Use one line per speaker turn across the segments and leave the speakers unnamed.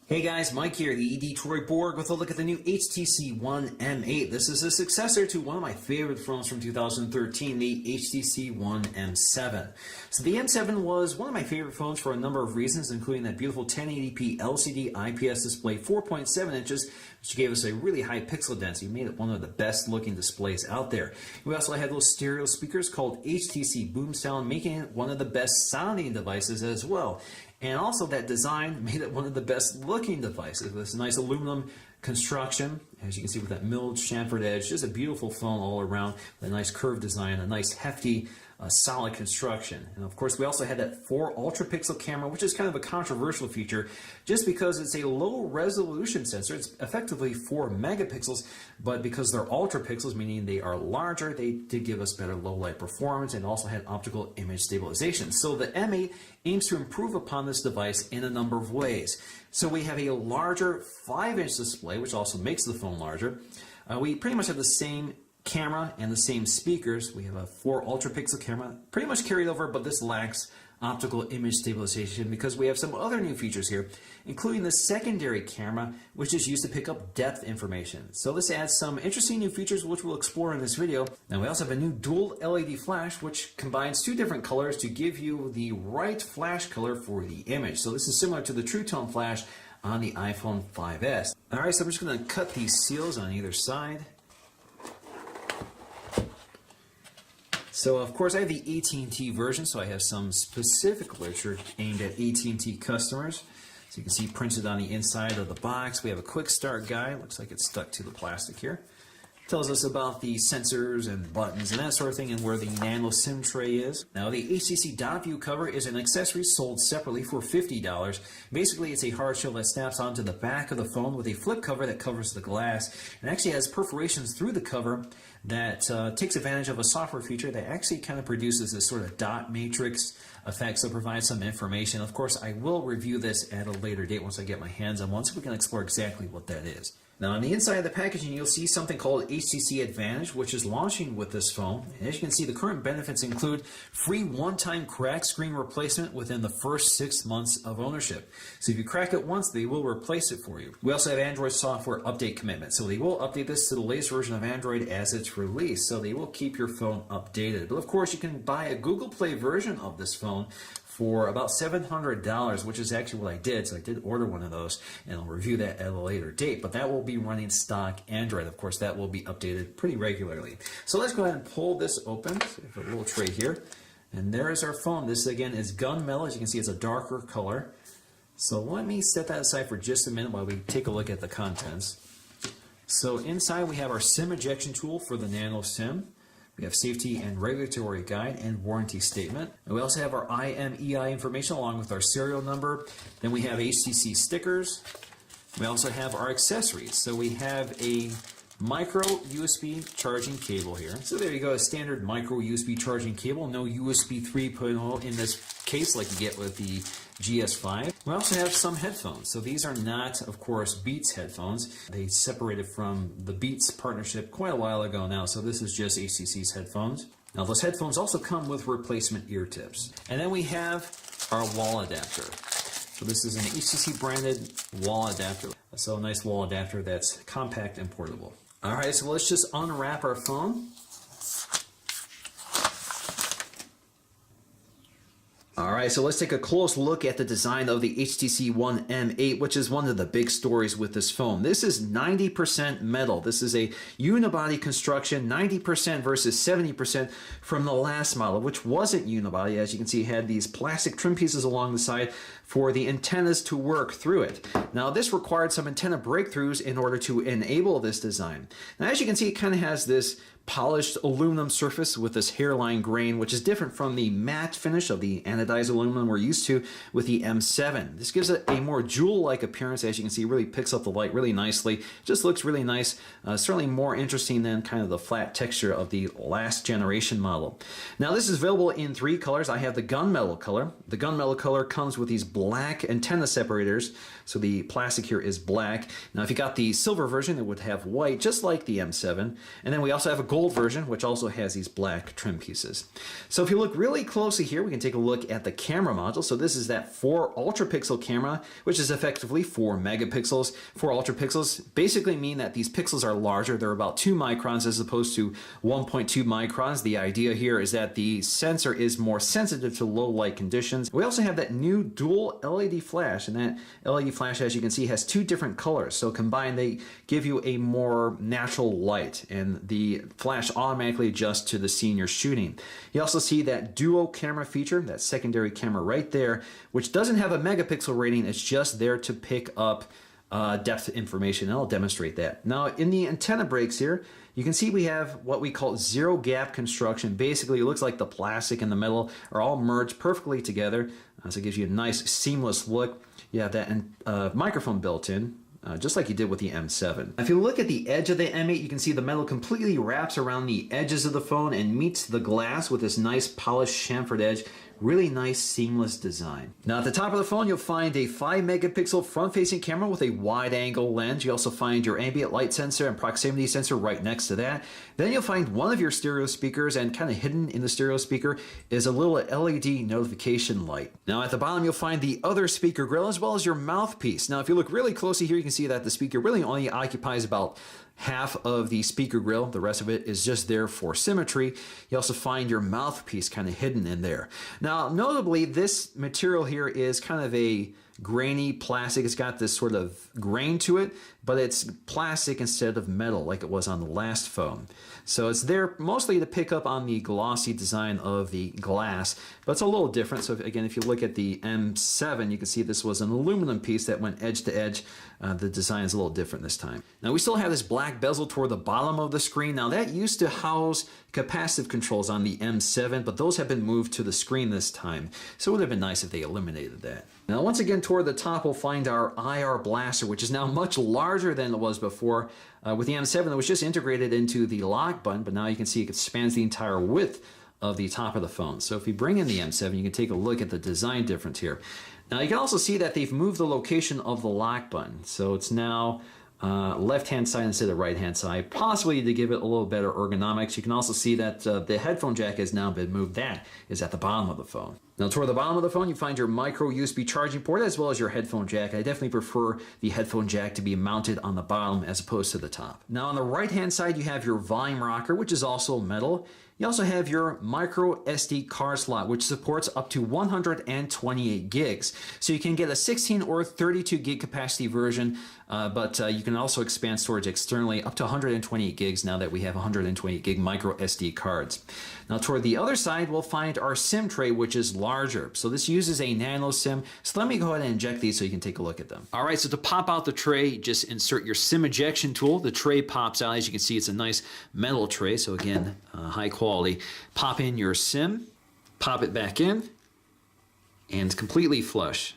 Hey guys, Mike here, the Detroit Borg, with a look at the new HTC One M8. This is a successor to one of my favorite phones from 2013, the HTC One M7. So the M7 was one of my favorite phones for a number of reasons, including that beautiful 1080p LCD IPS display, 4.7 inches, which gave us a really high pixel density, made it one of the best looking displays out there. We also had those stereo speakers called HTC Boom Sound, making it one of the best sounding devices as well. And also that design made it one of the best looking devices with this nice aluminum construction, as you can see with that milled chamfered edge. Just a beautiful phone all around with a nice curved design, a nice hefty solid construction. And of course we also had that 4 ultra pixel camera, which is kind of a controversial feature just because it's a low resolution sensor. It's effectively 4 megapixels, but because they're ultra pixels, meaning they are larger, they did give us better low light performance and also had optical image stabilization. So the M8 aims to improve upon this device in a number of ways. So we have a larger 5-inch display, which also makes the phone larger. We pretty much have the same camera and the same speakers. We have a 4 ultra pixel camera, pretty much carried over, but this lacks optical image stabilization because we have some other new features here, including the secondary camera, which is used to pick up depth information. So this adds some interesting new features which we'll explore in this video. Now we also have a new dual LED flash, which combines 2 different colors to give you the right flash color for the image. So this is similar to the True Tone flash on the iPhone 5S. Alright, so I'm just going to cut these seals on either side. So of course I have the AT&T version, so I have some specific literature aimed at AT&T customers. So you can see printed on the inside of the box. We have a quick start guide. Looks like it's stuck to the plastic here. Tells us about the sensors and buttons and that sort of thing, and where the nano SIM tray is. Now the HTC Dot View cover is an accessory sold separately for $50. Basically it's a hard shell that snaps onto the back of the phone with a flip cover that covers the glass, and actually has perforations through the cover that takes advantage of a software feature that actually kind of produces this sort of dot matrix effect, so provides some information. Of course I will review this at a later date once I get my hands on one, so we can explore exactly what that is. Now on the inside of the packaging you'll see something called HTC Advantage, which is launching with this phone. And as you can see, the current benefits include free one-time crack screen replacement within the first 6 months of ownership. So if you crack it once, they will replace it for you. We also have Android software update commitment, so they will update this to the latest version of Android as it's released, so they will keep your phone updated. But of course you can buy a Google Play version of this phone for about $700, which is actually what I did. So I did order one of those, and I'll review that at a later date. But that will be running stock Android. Of course, that will be updated pretty regularly. So let's go ahead and pull this open. So we have a little tray here. And there is our phone. This, again, is gunmetal. As you can see, it's a darker color. So let me set that aside for just a minute while we take a look at the contents. So inside, we have our SIM ejection tool for the nano SIM. We have safety and regulatory guide and warranty statement. And we also have our IMEI information along with our serial number. Then we have HTC stickers. We also have our accessories. So we have a micro USB charging cable here. So there you go, a standard micro USB charging cable. No USB 3.0 in this case like you get with the GS5. We also have some headphones. So these are not, of course, Beats headphones. They separated from the Beats partnership quite a while ago now, so this is just HTC's headphones. Now those headphones also come with replacement ear tips. And then we have our wall adapter. So this is an HTC branded wall adapter. So a nice wall adapter that's compact and portable. Alright, so let's just unwrap our phone. Alright, so let's take a close look at the design of the HTC One M8, which is one of the big stories with this phone. This is 90% metal. This is a unibody construction, 90% versus 70% from the last model, which wasn't unibody. As you can see, it had these plastic trim pieces along the side for the antennas to work through it. Now, this required some antenna breakthroughs in order to enable this design. Now, as you can see, it kind of has this polished aluminum surface with this hairline grain, which is different from the matte finish of the anodized aluminum we're used to with the M7. This gives it a more jewel-like appearance. As you can see, it really picks up the light really nicely. Just looks really nice. Certainly more interesting than kind of the flat texture of the last generation model. Now, this is available in 3 colors. I have the gunmetal color. The gunmetal color comes with these black antenna separators. So the plastic here is black. Now if you got the silver version, it would have white, just like the M7. And then we also have a gold version, which also has these black trim pieces. So if you look really closely here, we can take a look at the camera module. So this is that 4 ultra pixel camera, which is effectively 4 megapixels. 4 ultra pixels basically mean that these pixels are larger. They're about 2 microns as opposed to 1.2 microns. The idea here is that the sensor is more sensitive to low light conditions. We also have that new dual LED flash, and that LED flash, as you can see, has 2 different colors. So combined, they give you a more natural light, and the flash automatically adjusts to the scene you're shooting. You also see that dual camera feature, that secondary camera right there, which doesn't have a megapixel rating. It's just there to pick up depth information, and I'll demonstrate that. Now in the antenna breaks here, you can see we have what we call zero gap construction. Basically, it looks like the plastic and the metal are all merged perfectly together, so it gives you a nice seamless look. You have that microphone built in, just like you did with the M7. If you look at the edge of the M8, you can see the metal completely wraps around the edges of the phone and meets the glass with this nice polished chamfered edge. Really nice seamless design. Now at the top of the phone, you'll find a 5 megapixel front-facing camera with a wide-angle lens. You also find your ambient light sensor and proximity sensor right next to that. Then you'll find one of your stereo speakers, and kind of hidden in the stereo speaker is a little LED notification light. Now at the bottom, you'll find the other speaker grill as well as your mouthpiece. Now if you look really closely here, you can see that the speaker really only occupies about half of the speaker grill. The rest of it is just there for symmetry. You also find your mouthpiece kind of hidden in there. Now, notably, this material here is kind of a grainy plastic. It's got this sort of grain to it, but it's plastic instead of metal like it was on the last phone. So it's there mostly to pick up on the glossy design of the glass, but it's a little different. So again, if you look at the M7, you can see this was an aluminum piece that went edge to edge. The design is a little different this time. Now we still have this black bezel toward the bottom of the screen. Now that used to house capacitive controls on the M7, but those have been moved to the screen this time. So it would have been nice if they eliminated that. Now once again, toward the top, we'll find our IR blaster, which is now much larger than it was before. With the M7, it was just integrated into the lock button, but now you can see it spans the entire width of the top of the phone. So if you bring in the M7, you can take a look at the design difference here. Now you can also see that they've moved the location of the lock button. So it's now left-hand side instead of right-hand side, possibly to give it a little better ergonomics. You can also see that the headphone jack has now been moved. That is at the bottom of the phone. Now toward the bottom of the phone, you find your micro USB charging port as well as your headphone jack. I definitely prefer the headphone jack to be mounted on the bottom as opposed to the top. Now on the right-hand side, you have your volume rocker, which is also metal. You also have your micro SD card slot, which supports up to 128 gigs. So you can get a 16 or 32 gig capacity version, but you can also expand storage externally up to 128 gigs now that we have 128 gig micro SD cards. Now toward the other side, we'll find our SIM tray, which is larger. So this uses a nano SIM. So let me go ahead and inject these so you can take a look at them. All right, so to pop out the tray, just insert your SIM ejection tool. The tray pops out. As you can see, it's a nice metal tray. So again, high quality. Pop in your SIM, pop it back in, and completely flush.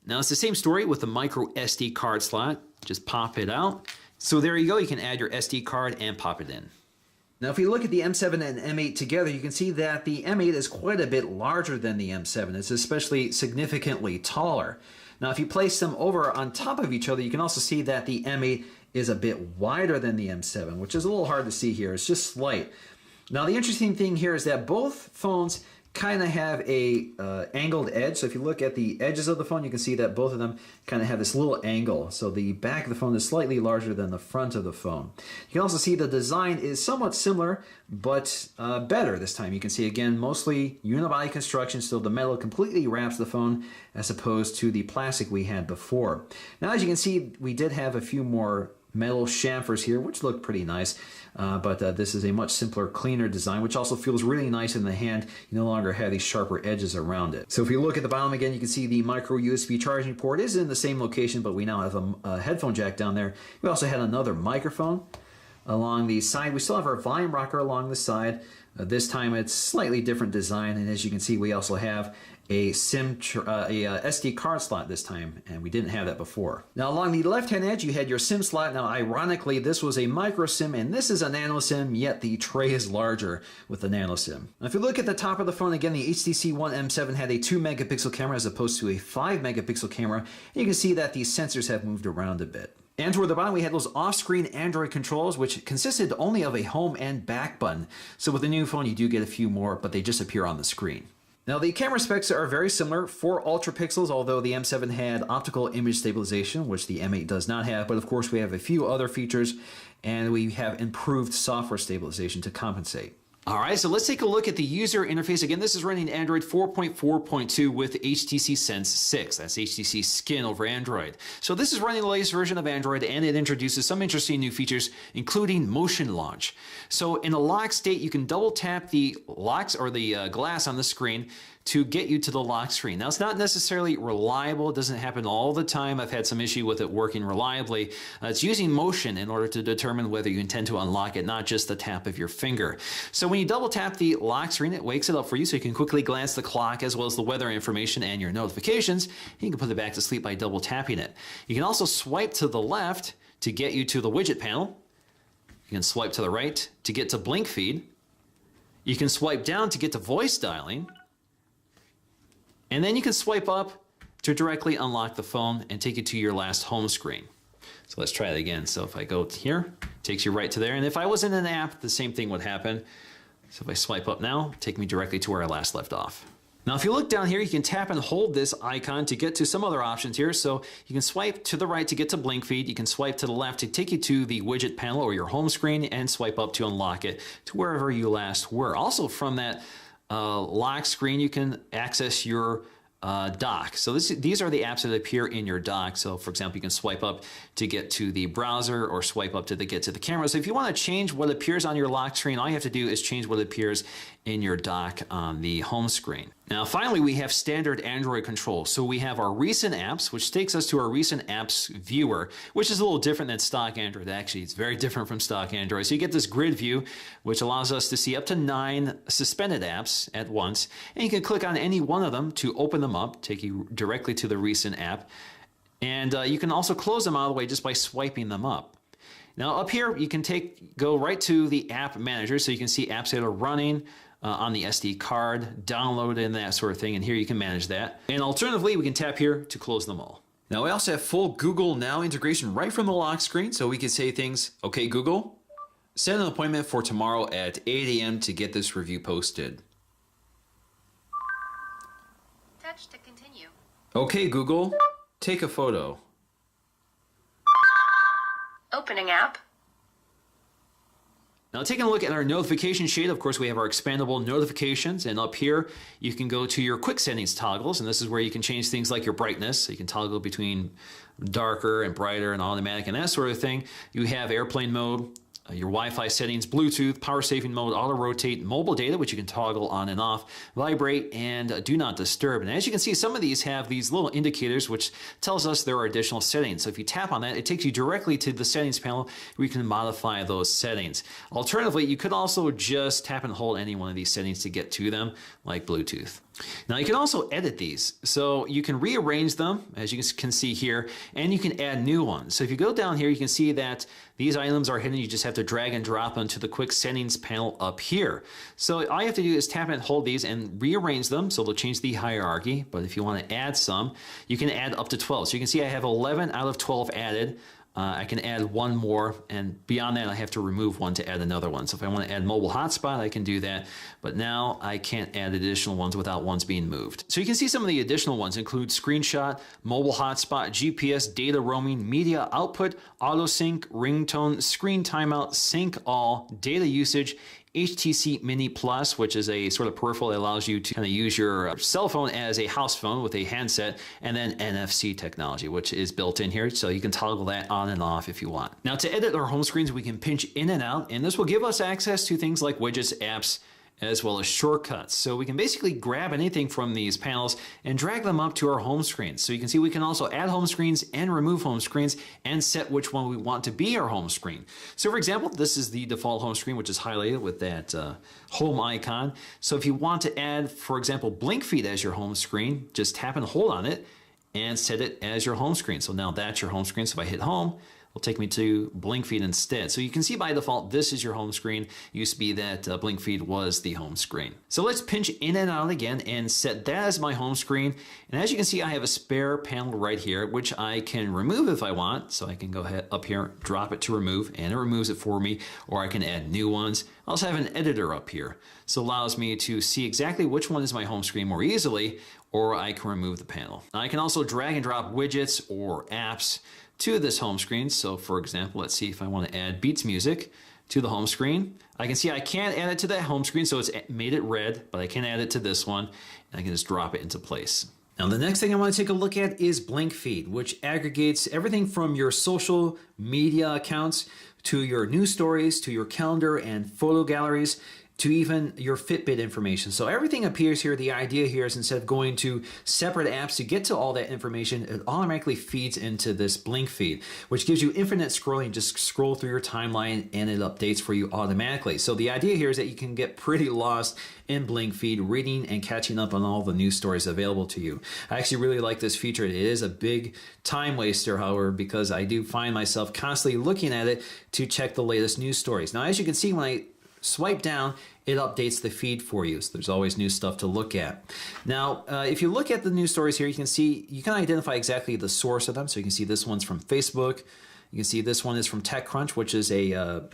Now it's the same story with the micro SD card slot. Just pop it out. So there you go. You can add your SD card and pop it in. Now if you look at the M7 and M8 together, you can see that the M8 is quite a bit larger than the M7. It's especially significantly taller. Now if you place them over on top of each other, you can also see that the M8 is a bit wider than the M7, which is a little hard to see here. It's just slight. Now the interesting thing here is that both phones kind of have a angled edge. So if you look at the edges of the phone, you can see that both of them kind of have this little angle. So the back of the phone is slightly larger than the front of the phone. You can also see the design is somewhat similar, but better this time. You can see again, mostly unibody construction. Still the metal completely wraps the phone as opposed to the plastic we had before. Now as you can see, we did have a few more metal chamfers here, which look pretty nice, but this is a much simpler, cleaner design, which also feels really nice in the hand. You no longer have these sharper edges around it. So if you look at the bottom again, you can see the micro USB charging port is in the same location, but we now have a headphone jack down there. We also had another microphone along the side. We still have our volume rocker along the side. This time it's slightly different design, and as you can see, we also have a SD card slot this time, and we didn't have that before. Now along the left-hand edge, you had your SIM slot. Now ironically, this was a micro SIM and this is a nano SIM, yet the tray is larger with the nano SIM. Now if you look at the top of the phone, again, the HTC One M7 had a 2 megapixel camera as opposed to a 5 megapixel camera. And you can see that these sensors have moved around a bit. And toward the bottom, we had those off-screen Android controls, which consisted only of a home and back button. So with the new phone, you do get a few more, but they just appear on the screen. Now the camera specs are very similar, 4 ultra pixels, although the M7 had optical image stabilization, which the M8 does not have. But of course we have a few other features, and we have improved software stabilization to compensate. All right, so let's take a look at the user interface. Again, this is running Android 4.4.2 with HTC Sense 6. That's HTC Skin over Android. So this is running the latest version of Android, and it introduces some interesting new features, including motion launch. So in a lock state, you can double tap the locks or the glass on the screen to get you to the lock screen. Now, it's not necessarily reliable. It doesn't happen all the time. I've had some issue with it working reliably. It's using motion in order to determine whether you intend to unlock it, not just the tap of your finger. So when you double tap the lock screen, it wakes it up for you so you can quickly glance the clock as well as the weather information and your notifications. You can put it back to sleep by double tapping it. You can also swipe to the left to get you to the widget panel. You can swipe to the right to get to blink feed. You can swipe down to get to voice dialing. And then you can swipe up to directly unlock the phone and take you to your last home screen. So let's try it again. So if I go here, it takes you right to there. And if I was in an app, the same thing would happen. So if I swipe up now, take me directly to where I last left off. Now, if you look down here, you can tap and hold this icon to get to some other options here. So you can swipe to the right to get to blink feed. You can swipe to the left to take you to the widget panel or your home screen, and swipe up to unlock it to wherever you last were. Also from that lock screen, you can access your dock. So these are the apps that appear in your dock. So for example, you can swipe up to get to the browser or swipe up to get to the camera. So if you want to change what appears on your lock screen, all you have to do is change what appears in your dock on the home screen. Now finally, we have standard Android controls. So we have our recent apps, which takes us to our recent apps viewer, which is a little different than stock Android. Actually, it's very different from stock Android. So you get this grid view, which allows us to see up to 9 suspended apps at once. And you can click on any one of them to open them up, take you directly to the recent app. And you can also close them out of the way just by swiping them up. Now up here, you can go right to the app manager, so you can see apps that are running on the SD card, download and that sort of thing, and here you can manage that. And alternatively, we can tap here to close them all. Now we also have full Google Now integration right from the lock screen, so we can say things, okay Google, set an appointment for tomorrow at 8 a.m. to get this review posted.
Touch to continue.
Okay Google, take a photo.
Opening app.
Now taking a look at our notification shade, of course we have our expandable notifications, and up here you can go to your quick settings toggles, and this is where you can change things like your brightness. So you can toggle between darker and brighter and automatic and that sort of thing. You have airplane mode, your Wi-Fi settings, Bluetooth, power saving mode, auto rotate, mobile data, which you can toggle on and off, vibrate, and do not disturb. And as you can see, some of these have these little indicators which tells us there are additional settings. So if you tap on that, it takes you directly to the settings panel where you can modify those settings. Alternatively, you could also just tap and hold any one of these settings to get to them, like Bluetooth. Now you can also edit these, so you can rearrange them, as you can see here, and you can add new ones. So if you go down here, you can see that these items are hidden. You just have to drag and drop them to the quick settings panel up here. So all you have to do is tap and hold these and rearrange them, so they'll change the hierarchy. But if you want to add some, you can add up to 12. So you can see I have 11 out of 12 added. I can add one more, and beyond that I have to remove one to add another one. So if I want to add mobile hotspot, I can do that, but now I can't add additional ones without ones being moved. So you can see some of the additional ones include screenshot, mobile hotspot, GPS, data roaming, media output, auto sync, ringtone, screen timeout, sync all, data usage, HTC Mini Plus, which is a sort of peripheral that allows you to kind of use your cell phone as a house phone with a handset, and then NFC technology, which is built in here, so you can toggle that on and off if you want. Now to edit our home screens, we can pinch in and out, and this will give us access to things like widgets, apps, as well as shortcuts. So we can basically grab anything from these panels and drag them up to our home screen. So you can see we can also add home screens and remove home screens and set which one we want to be our home screen. So for example, this is the default home screen, which is highlighted with that home icon. So if you want to add, for example, Blink Feed as your home screen, just tap and hold on it and set it as your home screen. So now that's your home screen. So if I hit home, will take me to Blink Feed instead. So you can see by default, this is your home screen. It used to be that Blink Feed was the home screen. So let's pinch in and out again and set that as my home screen. And as you can see, I have a spare panel right here, which I can remove if I want. So I can go ahead up here, drop it to remove, and it removes it for me, or I can add new ones. I also have an editor up here. So it allows me to see exactly which one is my home screen more easily, or I can remove the panel. Now I can also drag and drop widgets or apps to this home screen. So for example, let's see if I want to add Beats music to the home screen. I can see I can't add it to that home screen, so it's made it red, but I can add it to this one, and I can just drop it into place. Now the next thing I want to take a look at is Blink Feed, which aggregates everything from your social media accounts to your news stories, to your calendar and photo galleries, to even your Fitbit information. So everything appears here. The idea here is instead of going to separate apps to get to all that information, it automatically feeds into this Blink Feed, which gives you infinite scrolling. Just scroll through your timeline and it updates for you automatically. So the idea here is that you can get pretty lost in Blink Feed, reading and catching up on all the news stories available to you. I actually really like this feature. It is a big time waster, however, because I do find myself constantly looking at it to check the latest news stories. Now, as you can see, when I swipe down, it updates the feed for you. So there's always new stuff to look at. Now, if you look at the news stories here, you can see, you can identify exactly the source of them. So you can see this one's from Facebook. You can see this one is from TechCrunch, which is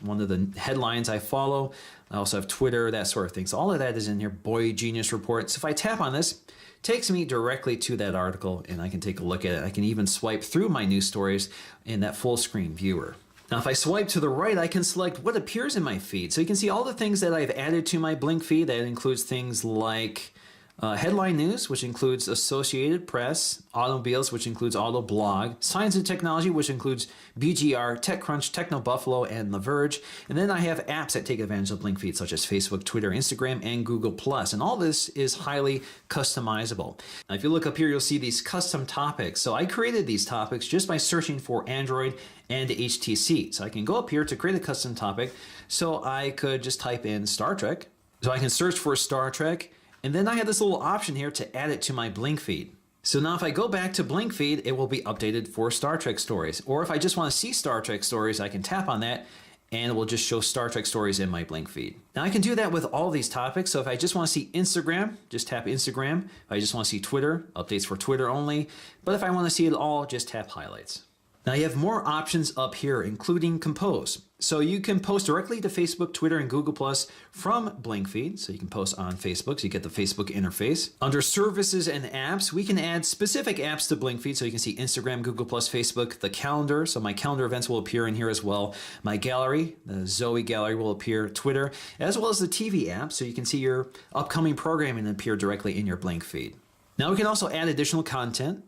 one of the headlines I follow. I also have Twitter, that sort of thing. So all of that is in here. Boy Genius Report. So if I tap on this, it takes me directly to that article and I can take a look at it. I can even swipe through my news stories in that full screen viewer. Now, if I swipe to the right, I can select what appears in my feed. So you can see all the things that I've added to my Blink Feed. That includes things like headline news, which includes Associated Press, automobiles, which includes Autoblog, science and technology, which includes BGR, TechCrunch, TechnoBuffalo, and The Verge. And then I have apps that take advantage of Blink Feed, such as Facebook, Twitter, Instagram, and Google+. And all this is highly customizable. Now, if you look up here, you'll see these custom topics. So I created these topics just by searching for Android and HTC. So I can go up here to create a custom topic. So I could just type in Star Trek. So I can search for Star Trek. And then I have this little option here to add it to my Blink Feed. So now if I go back to Blink Feed, it will be updated for Star Trek stories. Or if I just want to see Star Trek stories, I can tap on that and it will just show Star Trek stories in my Blink Feed. Now I can do that with all these topics. So if I just want to see Instagram, just tap Instagram. If I just want to see Twitter, updates for Twitter only. But if I want to see it all, just tap highlights. Now you have more options up here, including Compose. So you can post directly to Facebook, Twitter, and Google Plus from Blink Feed. So you can post on Facebook, so you get the Facebook interface. Under Services and Apps, we can add specific apps to Blink Feed. So you can see Instagram, Google Plus, Facebook, the calendar. So my calendar events will appear in here as well. My gallery, the Zoe gallery will appear, Twitter, as well as the TV app. So you can see your upcoming programming appear directly in your Blink Feed. Now we can also add additional content.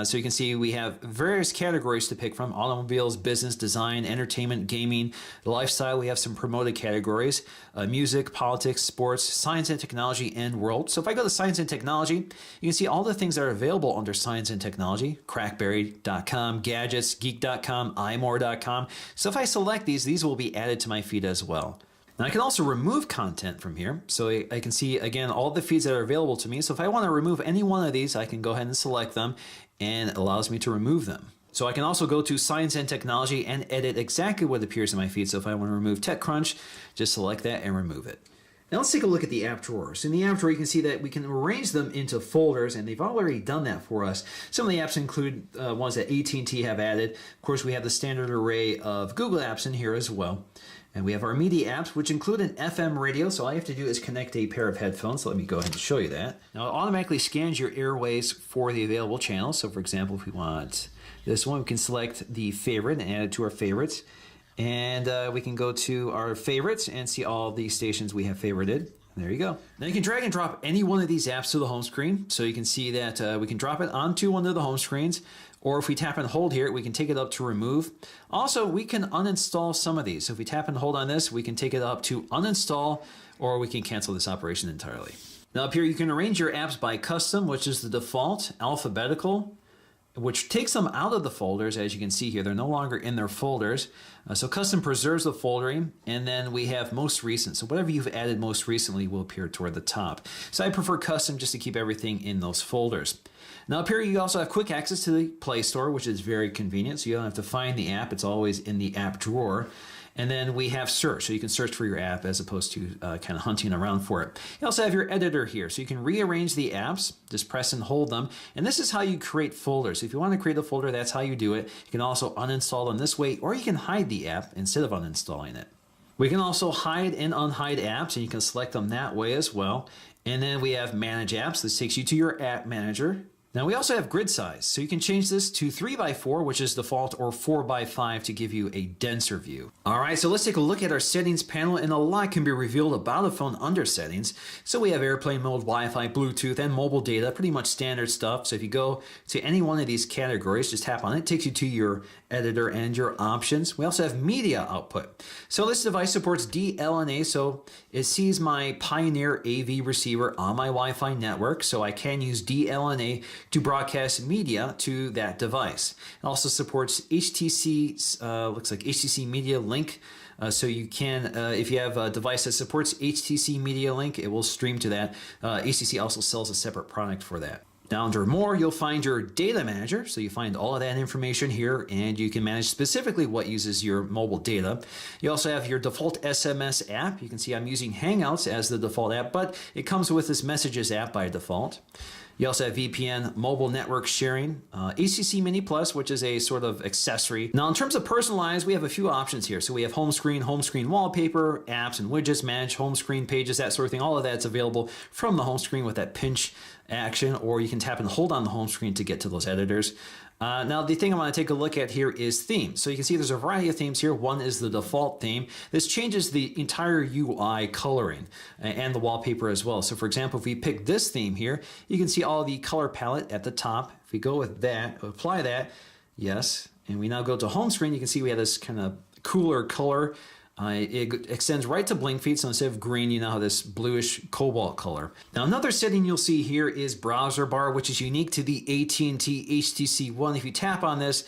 So you can see we have various categories to pick from: automobiles, business, design, entertainment, gaming, lifestyle. We have some promoted categories: music, politics, sports, science and technology, and world. So if I go to science and technology, you can see all the things that are available under science and technology: crackberry.com, gadgets, geek.com, imore.com. So if I select these will be added to my feed as well. Now I can also remove content from here. So I can see, again, all the feeds that are available to me. So if I want to remove any one of these, I can go ahead and select them, and it allows me to remove them. So I can also go to Science and Technology and edit exactly what appears in my feed. So if I want to remove TechCrunch, just select that and remove it. Now let's take a look at the app drawers. In the app drawer, you can see that we can arrange them into folders, and they've already done that for us. Some of the apps include ones that AT&T have added. Of course, we have the standard array of Google apps in here as well. And we have our media apps, which include an FM radio. So all you have to do is connect a pair of headphones. So let me go ahead and show you that. Now it automatically scans your airways for the available channels. So for example, if we want this one, we can select the favorite and add it to our favorites. And we can go to our favorites and see all the stations we have favorited. There you go. Now you can drag and drop any one of these apps to the home screen. So you can see that we can drop it onto one of the home screens, Or if we tap and hold here, we can take it up to remove. Also, we can uninstall some of these. So if we tap and hold on this, we can take it up to uninstall, or we can cancel this operation entirely. Now up here, you can arrange your apps by custom, which is the default, alphabetical, which takes them out of the folders. As you can see here, they're no longer in their folders. So custom preserves the foldering, and then we have most recent. So whatever you've added most recently will appear toward the top. So I prefer custom just to keep everything in those folders. Now up here you also have quick access to the Play Store, which is very convenient. So you don't have to find the app, it's always in the app drawer. And then we have search, so you can search for your app as opposed to kind of hunting around for it. You also have your editor here, so you can rearrange the apps, just press and hold them. And this is how you create folders. If you want to create a folder, that's how you do it. You can also uninstall them this way, or you can hide the app instead of uninstalling it. We can also hide and unhide apps, and you can select them that way as well. And then we have manage apps. This takes you to your app manager. Now we also have grid size, so you can change this to 3x4, which is default, or 4x5 to give you a denser view. All right, so let's take a look at our settings panel, and a lot can be revealed about a phone under settings. So we have airplane mode, Wi-Fi, Bluetooth, and mobile data, pretty much standard stuff. So if you go to any one of these categories, just tap on it, it takes you to your editor and your options. We also have media output. So this device supports DLNA, so it sees my Pioneer AV receiver on my Wi-Fi network, so I can use DLNA to broadcast media to that device. It also supports HTC, looks like HTC Media Link. So you can, if you have a device that supports HTC Media Link, it will stream to that. HTC also sells a separate product for that. Now under more, you'll find your data manager. So you find all of that information here, and you can manage specifically what uses your mobile data. You also have your default SMS app. You can see I'm using Hangouts as the default app, but it comes with this Messages app by default. You also have VPN, mobile network sharing, HTC Mini Plus, which is a sort of accessory. Now, in terms of personalized, we have a few options here. So we have home screen wallpaper, apps and widgets, manage home screen pages, that sort of thing. All of that's available from the home screen with that pinch action, or you can tap and hold on the home screen to get to those editors. Now, the thing I want to take a look at here is themes. So you can see there's a variety of themes here. One is the default theme. This changes the entire UI coloring and the wallpaper as well. So for example, if we pick this theme here, you can see all the color palette at the top. If we go with that, apply that, yes, and we now go to home screen, you can see we have this kind of cooler color. It extends right to blink feed, so instead of green, you now have this bluish cobalt color. Now, another setting you'll see here is browser bar, which is unique to the AT&T HTC One. If you tap on this,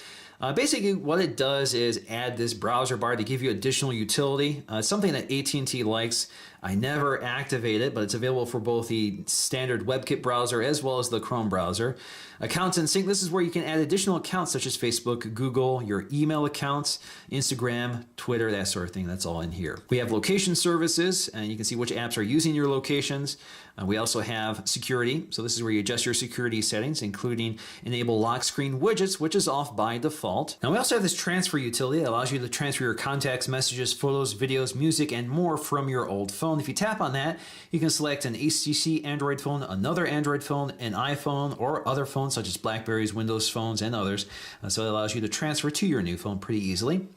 basically what it does is add this browser bar to give you additional utility. Something that AT&T likes. I never activate it, but it's available for both the standard WebKit browser as well as the Chrome browser. Accounts and sync, this is where you can add additional accounts such as Facebook, Google, your email accounts, Instagram, Twitter, that sort of thing. That's all in here. We have location services, and you can see which apps are using your locations. We also have security. So this is where you adjust your security settings, including enable lock screen widgets, which is off by default. Now we also have this transfer utility that allows you to transfer your contacts, messages, photos, videos, music, and more from your old phone. If you tap on that, you can select an HTC Android phone, another Android phone, an iPhone, or other phones such as Blackberries, Windows phones, and others. So it allows you to transfer to your new phone pretty easily.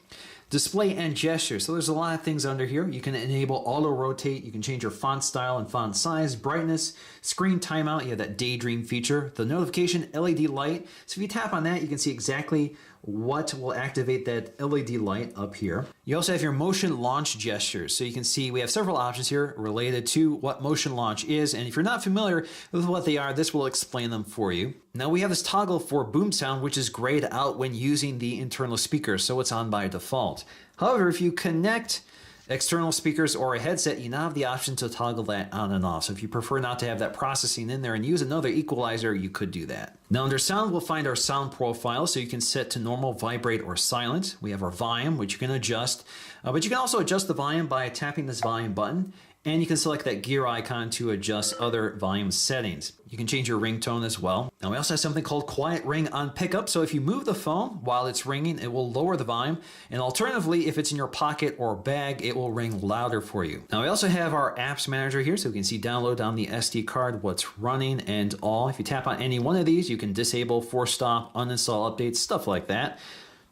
Display and gesture. So there's a lot of things under here. You can enable auto rotate. You can change your font style and font size, brightness, screen timeout. You have that daydream feature, the notification LED light. So if you tap on that, you can see exactly what will activate that LED light up here. You also have your motion launch gestures. So you can see we have several options here related to what motion launch is. And if you're not familiar with what they are, this will explain them for you. Now we have this toggle for boom sound, which is grayed out when using the internal speaker, so it's on by default. However, if you connect external speakers or a headset, you now have the option to toggle that on and off. So if you prefer not to have that processing in there and use another equalizer, you could do that. Now under sound, we'll find our sound profile. So you can set to normal, vibrate, or silent. We have our volume, which you can adjust, but you can also adjust the volume by tapping this volume button. And you can select that gear icon to adjust other volume settings. You can change your ringtone as well. Now we also have something called quiet ring on pickup. So if you move the phone while it's ringing, it will lower the volume. And alternatively, if it's in your pocket or bag, it will ring louder for you. Now we also have our apps manager here. So we can see download on the SD card, what's running and all. If you tap on any one of these, you can disable, force stop, uninstall updates, stuff like that.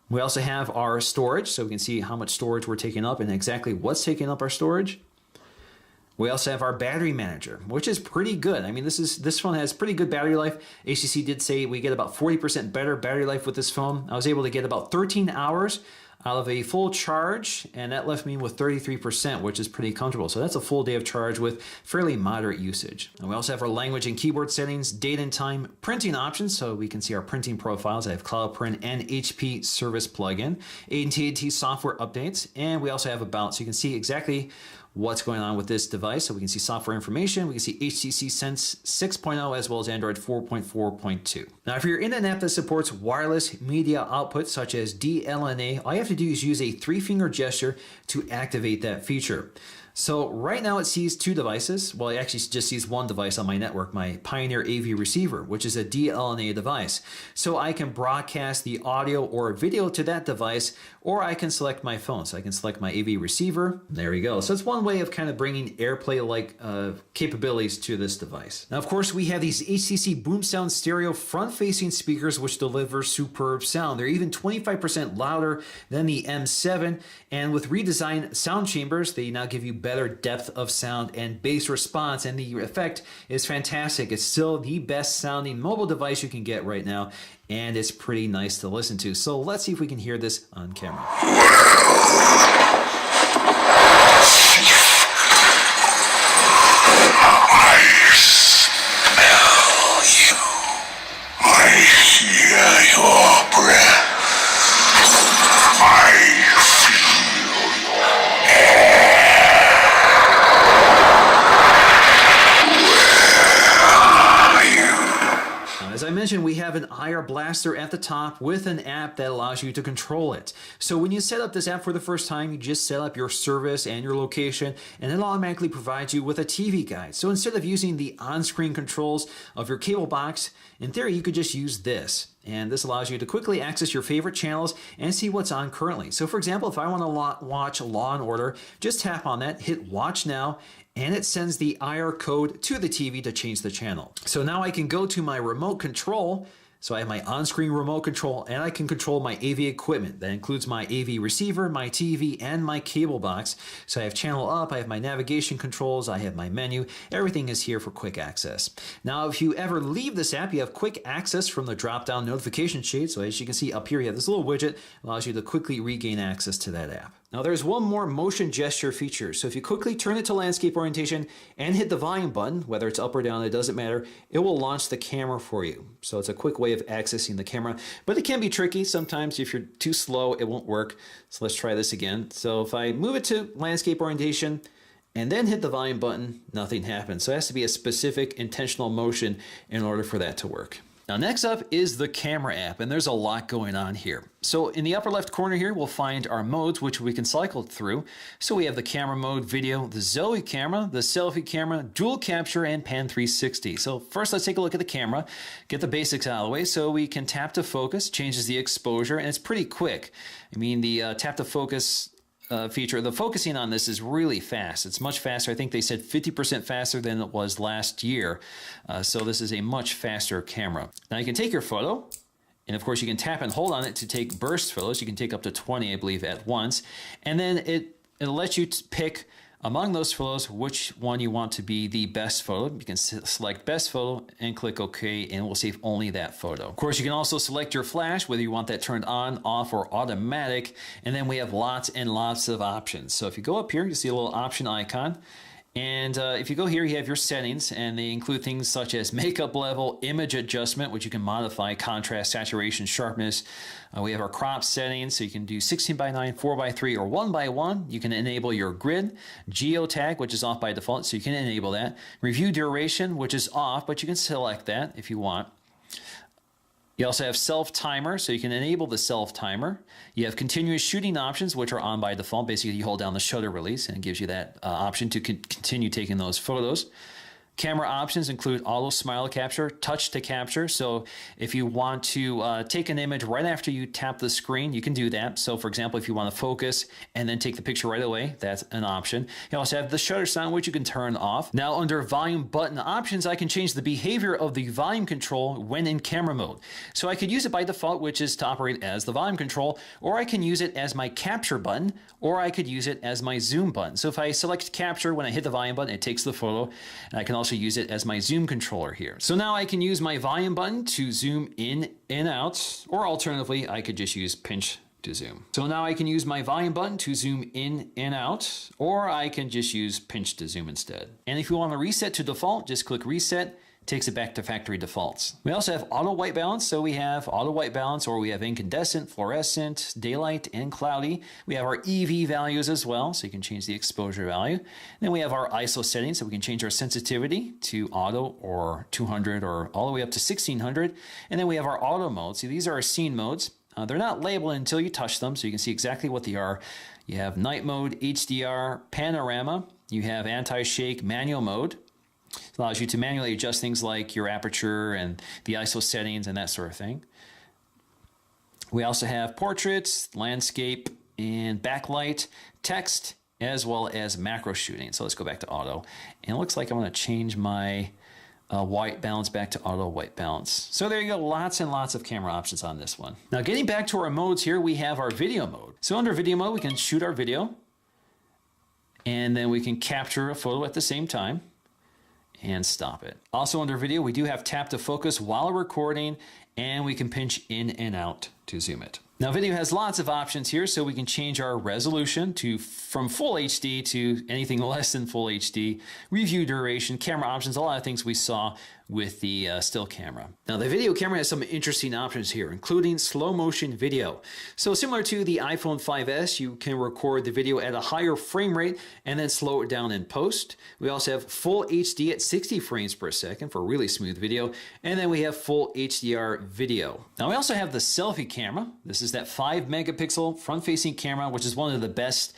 We also have our storage. So we can see how much storage we're taking up and exactly what's taking up our storage. We also have our battery manager, which is pretty good. I mean, this phone has pretty good battery life. HTC did say we get about 40% better battery life with this phone. I was able to get about 13 hours out of a full charge, and that left me with 33%, which is pretty comfortable. So that's a full day of charge with fairly moderate usage. And we also have our language and keyboard settings, date and time, printing options, so we can see our printing profiles. I have Cloud Print and HP Service plugin, AT&T software updates, and we also have About, so you can see exactly what's going on with this device. So we can see software information, we can see HTC Sense 6.0 as well as Android 4.4.2. Now, if you're in an app that supports wireless media output such as DLNA, all you have to do is use a 3-finger gesture to activate that feature. So right now it sees 2 devices. Well, it actually just sees 1 device on my network, my Pioneer AV receiver, which is a DLNA device. So I can broadcast the audio or video to that device, or I can select my phone. So I can select my AV receiver. There we go. So it's one way of kind of bringing AirPlay-like capabilities to this device. Now, of course, we have these HTC Boom Sound stereo front-facing speakers, which deliver superb sound. They're even 25% louder than the M7. And with redesigned sound chambers, they now give you better depth of sound and bass response, and the effect is fantastic. It's still the best sounding mobile device you can get right now, and it's pretty nice to listen to. So let's see if we can hear this on camera. We have an IR blaster at the top with an app that allows you to control it. So when you set up this app for the first time, you just set up your service and your location, and it automatically provides you with a TV guide. So instead of using the on-screen controls of your cable box, in theory, you could just use this. And this allows you to quickly access your favorite channels and see what's on currently. So for example, if I want to watch Law & Order, just tap on that, hit Watch Now, and it sends the IR code to the TV to change the channel. So now I can go to my remote control. So I have my on-screen remote control, and I can control my AV equipment. That includes my AV receiver, my TV, and my cable box. So I have channel up, I have my navigation controls, I have my menu. Everything is here for quick access. Now, if you ever leave this app, you have quick access from the drop-down notification shade. So as you can see up here, you have this little widget that allows you to quickly regain access to that app. Now there's one more motion gesture feature. So if you quickly turn it to landscape orientation and hit the volume button, whether it's up or down, it doesn't matter, it will launch the camera for you. So it's a quick way of accessing the camera, but it can be tricky. Sometimes if you're too slow, it won't work. So let's try this again. So if I move it to landscape orientation and then hit the volume button, nothing happens. So it has to be a specific intentional motion in order for that to work. Now next up is the camera app, and there's a lot going on here. So in the upper left corner here, we'll find our modes, which we can cycle through. So we have the camera mode, video, the Zoe camera, the selfie camera, dual capture, and pan 360. So first let's take a look at the camera, get the basics out of the way. So we can tap to focus, changes the exposure, and it's pretty quick. I mean, the tap to focus feature, the focusing on this is really fast. It's much faster. I think they said 50% faster than it was last year. So this is a much faster camera. Now you can take your photo, and of course you can tap and hold on it to take burst photos. You can take up to 20, I believe, at once. And then it'll let you pick among those photos which one you want to be the best photo. You can select best photo and click OK, and we'll save only that photo. Of course, you can also select your flash, whether you want that turned on, off, or automatic. And then we have lots and lots of options. So if you go up here, you see a little option icon. And if you go here, you have your settings, and they include things such as makeup level, image adjustment, which you can modify, contrast, saturation, sharpness. We have our crop settings, so you can do 16:9, 4:3, or 1:1. You can enable your grid, geotag, which is off by default, so you can enable that. Review duration, which is off, but you can select that if you want. You also have self-timer, so you can enable the self-timer. You have continuous shooting options, which are on by default. Basically, you hold down the shutter release, and it gives you that option to continue taking those photos. Camera options include auto smile capture, touch to capture. So if you want to take an image right after you tap the screen, you can do that. So for example, if you want to focus and then take the picture right away, that's an option. You also have the shutter sound, which you can turn off. Now under volume button options, I can change the behavior of the volume control when in camera mode. So I could use it by default, which is to operate as the volume control, or I can use it as my capture button, or I could use it as my zoom button. So if I select capture, when I hit the volume button, it takes the photo, and I can also use it as my zoom controller here. So now I can use my volume button to zoom in and out, or alternatively, I could just use pinch to zoom. So now I can use my volume button to zoom in and out, or I can just use pinch to zoom instead. And if you want to reset to default, just click reset. Takes it back to factory defaults. We also have auto white balance. So we have auto white balance, or we have incandescent, fluorescent, daylight, and cloudy. We have our EV values as well, so you can change the exposure value. And then we have our ISO settings, so we can change our sensitivity to auto or 200 or all the way up to 1600. And then we have our auto modes. So these are our scene modes. They're not labeled until you touch them, so you can see exactly what they are. You have night mode, HDR, panorama. You have anti-shake, manual mode. It allows you to manually adjust things like your aperture and the ISO settings and that sort of thing. We also have portraits, landscape, and backlight, text, as well as macro shooting. So let's go back to auto. And it looks like I want to change my white balance back to auto white balance. So there you go, lots and lots of camera options on this one. Now getting back to our modes here, we have our video mode. So under video mode, we can shoot our video, and then we can capture a photo at the same time and stop it. Also under video, we do have tap to focus while recording, and we can pinch in and out to zoom it. Now video has lots of options here, so we can change our resolution from full HD to anything less than full HD, review duration, camera options, a lot of things we saw with the still camera. Now the video camera has some interesting options here, including slow motion video. So similar to the iPhone 5S, you can record the video at a higher frame rate and then slow it down in post. We also have full HD at 60 frames per second for really smooth video, and then we have full HDR video. Now we also have the selfie camera. This is that 5 megapixel front-facing camera, which is one of the best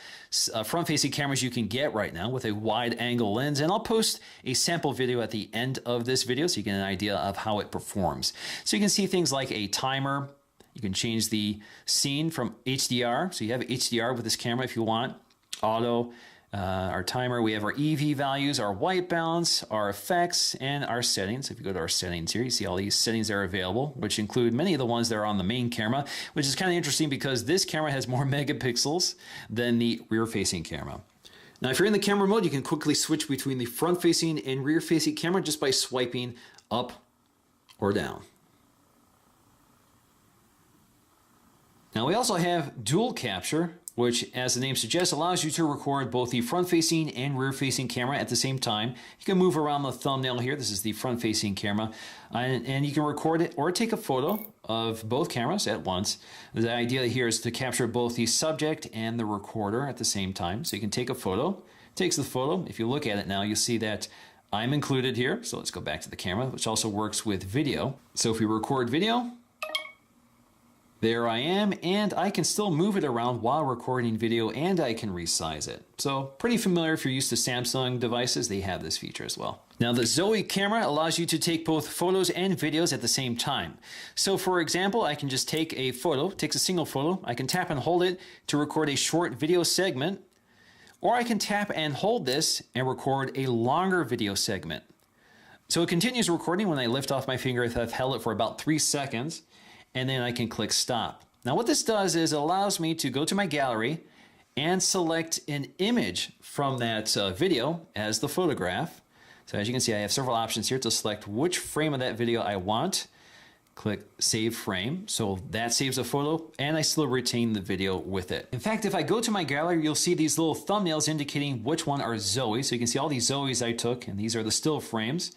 front-facing cameras you can get right now with a wide-angle lens. And I'll post a sample video at the end of this video so you get an idea of how it performs. So you can see things like a timer. You can change the scene from HDR. So you have HDR with this camera if you want. Auto. Our timer, we have our EV values, our white balance, our effects, and our settings. If you go to our settings here, you see all these settings that are available, which include many of the ones that are on the main camera, which is kind of interesting because this camera has more megapixels than the rear-facing camera. Now, if you're in the camera mode, you can quickly switch between the front-facing and rear-facing camera just by swiping up or down. Now, we also have dual capture, which, as the name suggests, allows you to record both the front-facing and rear-facing camera at the same time. You can move around the thumbnail here. This is the front-facing camera. And you can record it or take a photo of both cameras at once. The idea here is to capture both the subject and the recorder at the same time. So you can take a photo. It takes the photo. If you look at it now, you'll see that I'm included here. So let's go back to the camera, which also works with video. So if we record video, there I am, and I can still move it around while recording video, and I can resize it. So pretty familiar if you're used to Samsung devices, they have this feature as well. Now the Zoe camera allows you to take both photos and videos at the same time. So for example, I can just take a photo, takes a single photo, I can tap and hold it to record a short video segment, or I can tap and hold this and record a longer video segment. So it continues recording when I lift off my finger if I've held it for about 3 seconds. And then I can click stop. Now what this does is it allows me to go to my gallery and select an image from that video as the photograph. So as you can see, I have several options here to select which frame of that video I want. Click save frame. So that saves a photo, and I still retain the video with it. In fact, if I go to my gallery, you'll see these little thumbnails indicating which one are Zoe. So you can see all these Zoes I took, and these are the still frames.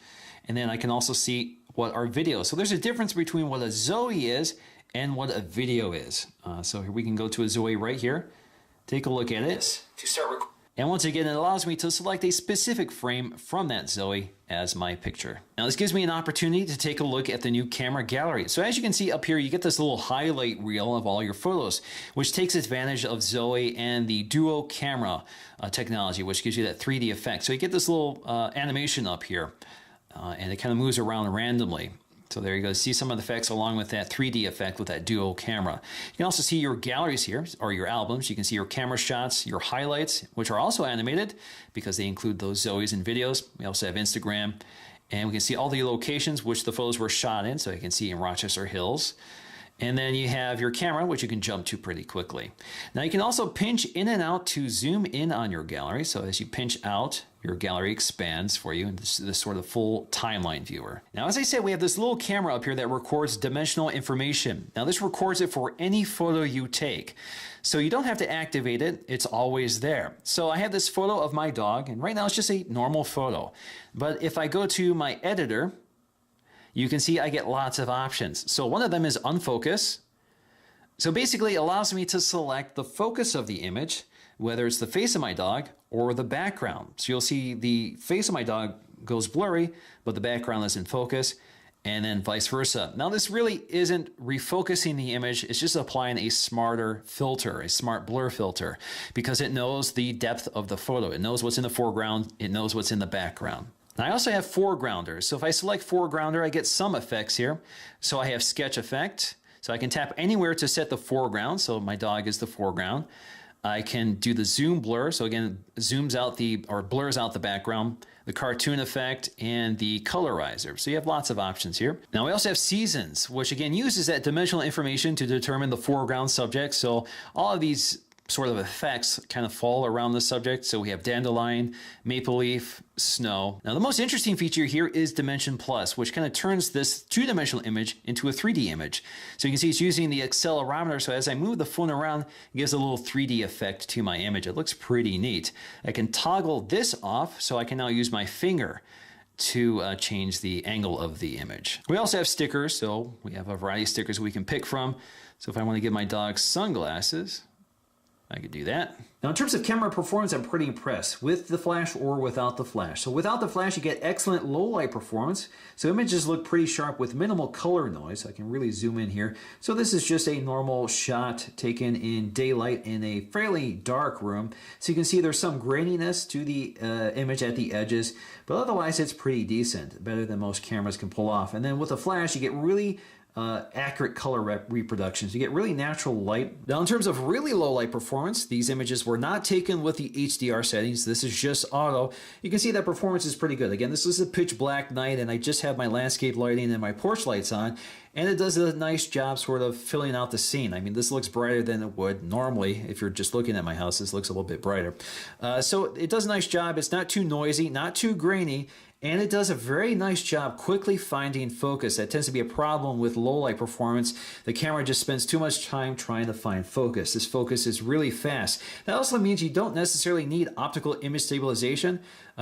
And then I can also see what are videos. So there's a difference between what a Zoe is and what a video is. So here we can go to a Zoe right here. Take a look at it. And once again, it allows me to select a specific frame from that Zoe as my picture. Now this gives me an opportunity to take a look at the new camera gallery. So as you can see up here, you get this little highlight reel of all your photos, which takes advantage of Zoe and the duo camera technology, which gives you that 3D effect. So you get this little animation up here, and it kind of moves around randomly. So there you go. See some of the effects along with that 3D effect with that dual camera. You can also see your galleries here, or your albums. You can see your camera shots, your highlights, which are also animated because they include those Zoes and videos. We also have Instagram, and we can see all the locations which the photos were shot in. So you can see in Rochester Hills. And then you have your camera, which you can jump to pretty quickly. Now you can also pinch in and out to zoom in on your gallery. So as you pinch out, your gallery expands for you in this sort of full timeline viewer. Now, as I said, we have this little camera up here that records dimensional information. Now this records it for any photo you take. So you don't have to activate it, it's always there. So I have this photo of my dog, and right now it's just a normal photo. But if I go to my editor, you can see I get lots of options. So one of them is unfocus. So basically it allows me to select the focus of the image, whether it's the face of my dog or the background. So you'll see the face of my dog goes blurry, but the background is in focus, and then vice versa. Now this really isn't refocusing the image, it's just applying a smarter filter, a smart blur filter, because it knows the depth of the photo. It knows what's in the foreground, it knows what's in the background. Now I also have foregrounders. So if I select foregrounder, I get some effects here. So I have sketch effect. So I can tap anywhere to set the foreground. So my dog is the foreground. I can do the zoom blur. So again, zooms out or blurs out the background, the cartoon effect, and the colorizer. So you have lots of options here. Now we also have seasons, which again uses that dimensional information to determine the foreground subject. So all of these sort of effects kind of fall around the subject. So we have dandelion, maple leaf, snow. Now the most interesting feature here is Dimension Plus, which kind of turns this two-dimensional image into a 3D image. So you can see it's using the accelerometer. So as I move the phone around, it gives a little 3D effect to my image. It looks pretty neat. I can toggle this off, so I can now use my finger to change the angle of the image. We also have stickers. So we have a variety of stickers we can pick from. So if I want to give my dog sunglasses, I could do that. Now in terms of camera performance, I'm pretty impressed with the flash or without the flash. So without the flash, you get excellent low light performance. So images look pretty sharp with minimal color noise. I can really zoom in here. So this is just a normal shot taken in daylight in a fairly dark room. So you can see there's some graininess to the image at the edges, but otherwise it's pretty decent, better than most cameras can pull off. And then with the flash, you get really accurate color reproductions. You get really natural light. Now in terms of really low light performance, these images were not taken with the HDR settings. This is just auto. You can see that performance is pretty good. Again, this is a pitch black night and I just have my landscape lighting and my porch lights on, and it does a nice job sort of filling out the scene. I mean, this looks brighter than it would normally. If you're just looking at my house, this looks a little bit brighter. So it does a nice job. It's not too noisy, not too grainy, and it does a very nice job quickly finding focus. That tends to be a problem with low light performance. The camera just spends too much time trying to find focus. This focus is really fast. That also means you don't necessarily need optical image stabilization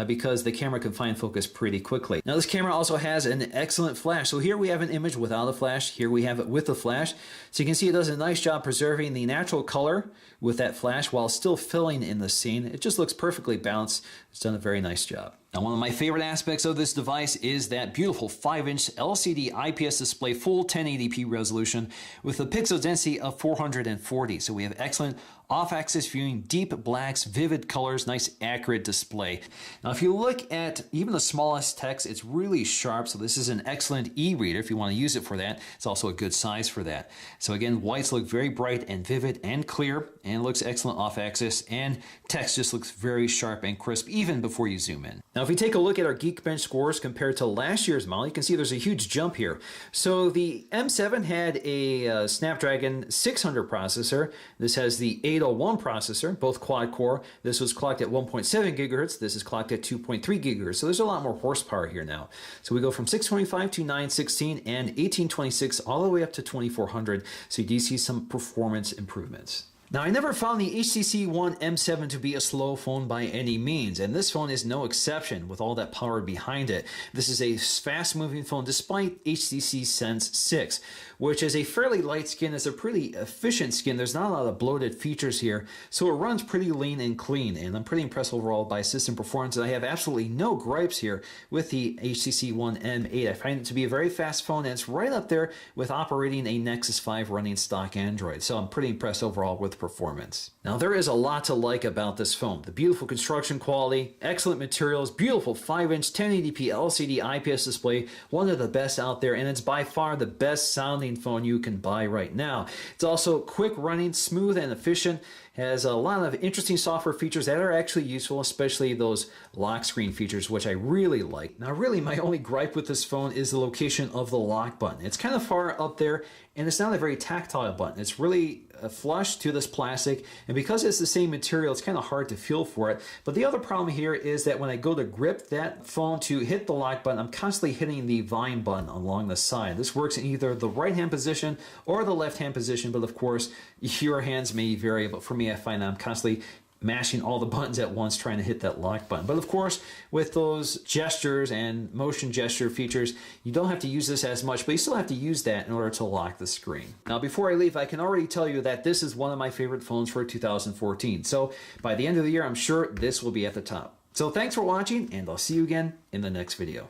because the camera can find focus pretty quickly. Now this camera also has an excellent flash. So here we have an image without a flash. Here we have it with a flash. So you can see it does a nice job preserving the natural color with that flash while still filling in the scene. It just looks perfectly balanced. It's done a very nice job. Now, one of my favorite aspects of this device is that beautiful 5-inch LCD IPS display, full 1080p resolution with a pixel density of 440. So we have excellent off-axis viewing, deep blacks, vivid colors, nice accurate display. Now, if you look at even the smallest text, it's really sharp. So this is an excellent e-reader if you want to use it for that. It's also a good size for that. So again, whites look very bright and vivid and clear, and it looks excellent off-axis, and text just looks very sharp and crisp even before you zoom in. Now, if we take a look at our Geekbench scores compared to last year's model, you can see there's a huge jump here. So the M7 had a Snapdragon 600 processor. This has the 801 processor, both quad-core. This was clocked at 1.7 gigahertz. This is clocked at 2.3 gigahertz. So there's a lot more horsepower here now. So we go from 625 to 916 and 1826 all the way up to 2400. So you do see some performance improvements. Now, I never found the HTC One M7 to be a slow phone by any means, and this phone is no exception with all that power behind it. This is a fast-moving phone despite HTC Sense 6, which is a fairly light skin. It's a pretty efficient skin. There's not a lot of bloated features here, so it runs pretty lean and clean, and I'm pretty impressed overall by system performance. I have absolutely no gripes here with the HTC One M8. I find it to be a very fast phone, and it's right up there with operating a Nexus 5 running stock Android, so I'm pretty impressed overall with performance. Now, there is a lot to like about this phone. The beautiful construction quality, excellent materials, beautiful 5-inch 1080p LCD IPS display, one of the best out there, and it's by far the best sounding phone you can buy right now. It's also quick running, smooth and efficient, has a lot of interesting software features that are actually useful, especially those lock screen features, which I really like. Now, really, my only gripe with this phone is the location of the lock button. It's kind of far up there, and it's not a very tactile button. It's really flush to this plastic, and because it's the same material, it's kind of hard to feel for it. But the other problem here is that when I go to grip that phone to hit the lock button, I'm constantly hitting the volume button along the side. This works in either the right hand position or the left hand position, but of course your hands may vary. But for me, I find I'm constantly mashing all the buttons at once trying to hit that lock button. But of course, with those gestures and motion gesture features, you don't have to use this as much, but you still have to use that in order to lock the screen. Now, before I leave, I can already tell you that this is one of my favorite phones for 2014. So by the end of the year, I'm sure this will be at the top. So thanks for watching, and I'll see you again in the next video.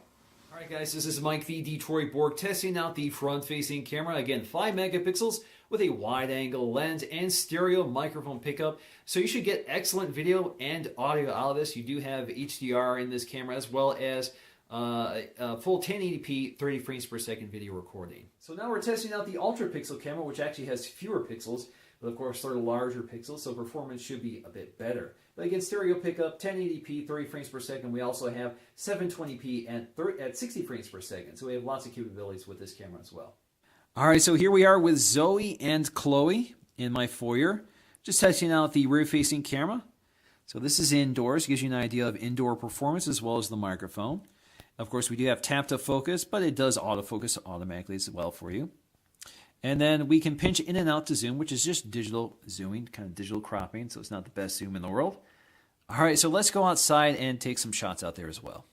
Alright guys, this is Mike the Detroit Borg testing out the front-facing camera. Again, 5 megapixels with a wide-angle lens and stereo microphone pickup. So you should get excellent video and audio out of this. You do have HDR in this camera, as well as a full 1080p 30 frames per second video recording. So now we're testing out the ultra pixel camera, which actually has fewer pixels, but of course they're larger pixels, so performance should be a bit better. But again, stereo pickup, 1080p, 30 frames per second. We also have 720p at 60 frames per second. So we have lots of capabilities with this camera as well. All right, so here we are with Zoe and Chloe in my foyer, just testing out the rear-facing camera. So this is indoors, gives you an idea of indoor performance as well as the microphone. Of course, we do have tap to focus, but it does autofocus automatically as well for you. And then we can pinch in and out to zoom, which is just digital zooming, kind of digital cropping, so it's not the best zoom in the world. All right, so let's go outside and take some shots out there as well.